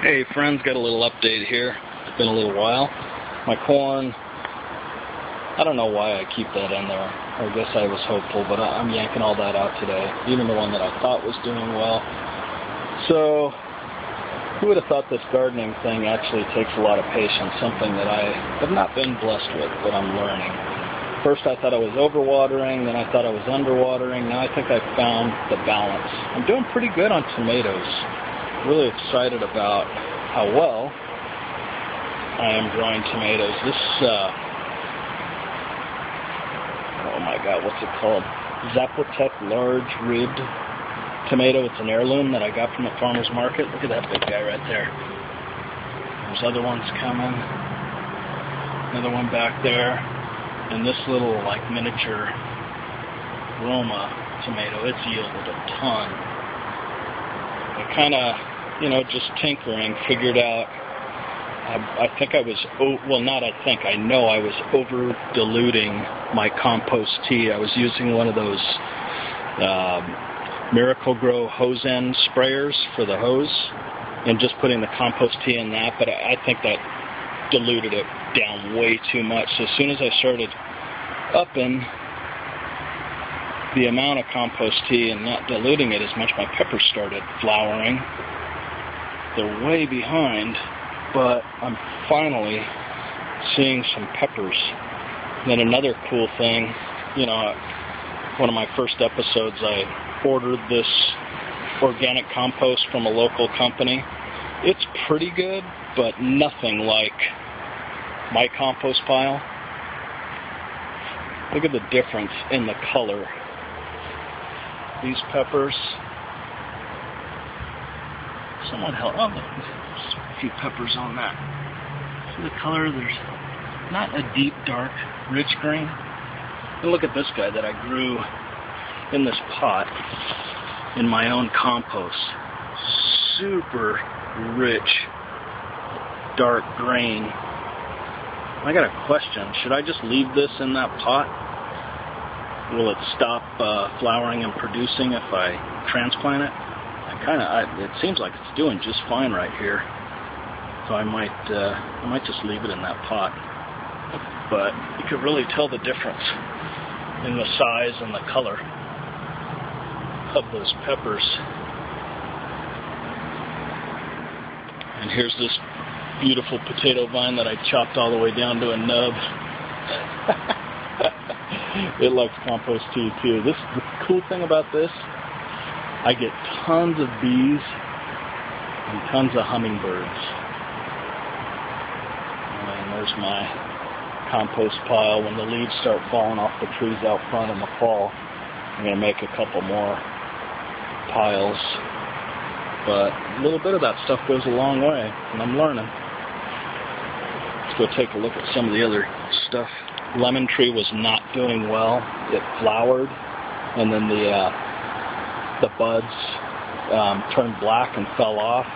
Hey friends, got a little update here. It's been a little while. My corn, I don't know why I keep that in there. I guess I was hopeful, but I'm yanking all that out today. Even the one that I thought was doing well. So, who would have thought this gardening thing actually takes a lot of patience, something that I have not been blessed with, but I'm learning. First I thought I was overwatering, then I thought I was underwatering. Now I think I've found the balance. I'm doing pretty good on tomatoes. Really excited about how well I am growing tomatoes. This, oh my god, what's it called? Zapotec large ribbed tomato. It's an heirloom that I got from the farmer's market. Look at that big guy right there. There's other ones coming. Another one back there. And this little, like, miniature Roma tomato, it's yielded a ton. I kind of, just tinkering, figured out, I think I was, I know I was over diluting my compost tea. I was using one of those Miracle-Gro hose end sprayers for the hose and just putting the compost tea in that, but I think that diluted it down way too much. So as soon as I started upping the amount of compost tea and not diluting it as much, my peppers started flowering. They're way behind, but I'm finally seeing some peppers. Then another cool thing, one of my first episodes, I ordered this organic compost from a local company. It's pretty good, but nothing like my compost pile. Look at the difference in the color. These peppers. Someone help. Oh, there's a few peppers on that. See the color? There's not a deep, dark, rich green. And look at this guy that I grew in this pot in my own compost. Super rich, dark green. I got a question. Should I just leave this in that pot? Will it stop flowering and producing if I transplant it? It seems like it's doing just fine right here. So I might just leave it in that pot. But you could really tell the difference in the size and the color of those peppers. And here's this beautiful potato vine that I chopped all the way down to a nub. It likes compost tea too. The cool thing about this, I get tons of bees and tons of hummingbirds. And there's my compost pile. When the leaves start falling off the trees out front in the fall, I'm going to make a couple more piles. But a little bit of that stuff goes a long way, and I'm learning. Let's go take a look at some of the other stuff. Lemon tree was not doing well. It flowered, and then the buds turned black and fell off.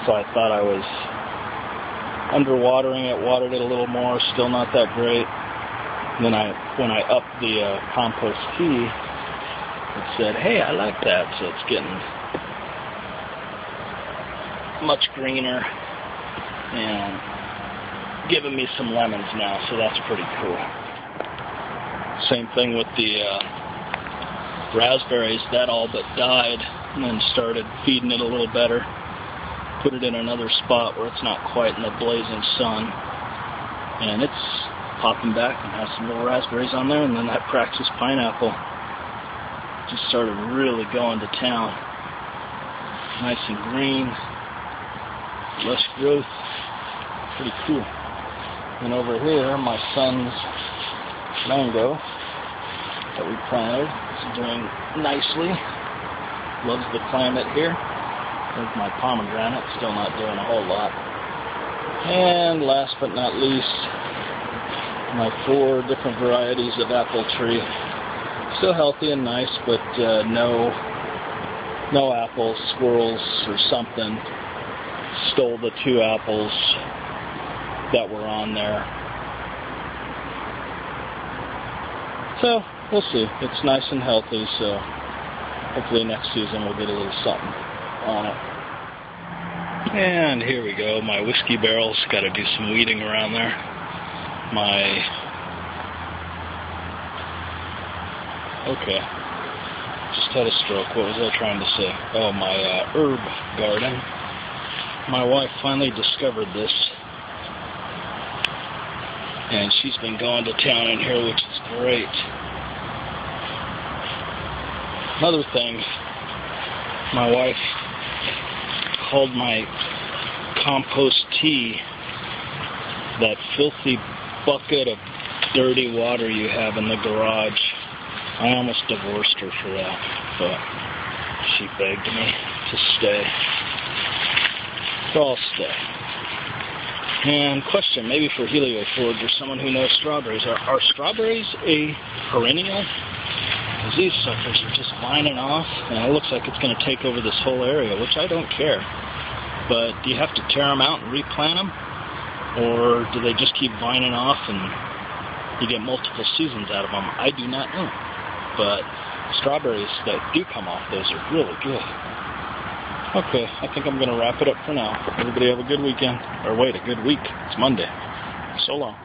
So I thought I was underwatering it, watered it a little more, still not that great. And then when I upped the compost tea, it said, hey, I like that. So it's getting much greener and giving me some lemons now, so that's pretty cool. Same thing with the raspberries. That all but died, and then started feeding it a little better. Put it in another spot where it's not quite in the blazing sun, and it's popping back and has some little raspberries on there. And then that Praxis pineapple just started really going to town. Nice and green, lush growth, pretty cool. And over here, my son's mango that we planted is doing nicely. Loves the climate here. There's my pomegranate, still not doing a whole lot. And last but not least, my 4 different varieties of apple tree. Still healthy and nice, but no apples. Squirrels or something stole the 2 apples that were on there. So we'll see. It's nice and healthy, so hopefully next season we'll get a little something on it. And here we go, my whiskey barrels. Got to do some weeding around there. Okay, just had a stroke. What was I trying to say? Oh, my herb garden. My wife finally discovered this, and she's been going to town in here, which is great. Another thing, my wife called my compost tea that filthy bucket of dirty water you have in the garage. I almost divorced her for that, but she begged me to stay. So I'll stay. And question, maybe for Helio Forge or someone who knows strawberries. Are strawberries a perennial? Because these suckers are just lining off, and it looks like it's going to take over this whole area, which I don't care. But do you have to tear them out and replant them? Or do they just keep vining off and you get multiple seasons out of them? I do not know. But strawberries that do come off those are really good. Okay, I think I'm going to wrap it up for now. Everybody have a good weekend. Or wait, a good week. It's Monday. So long.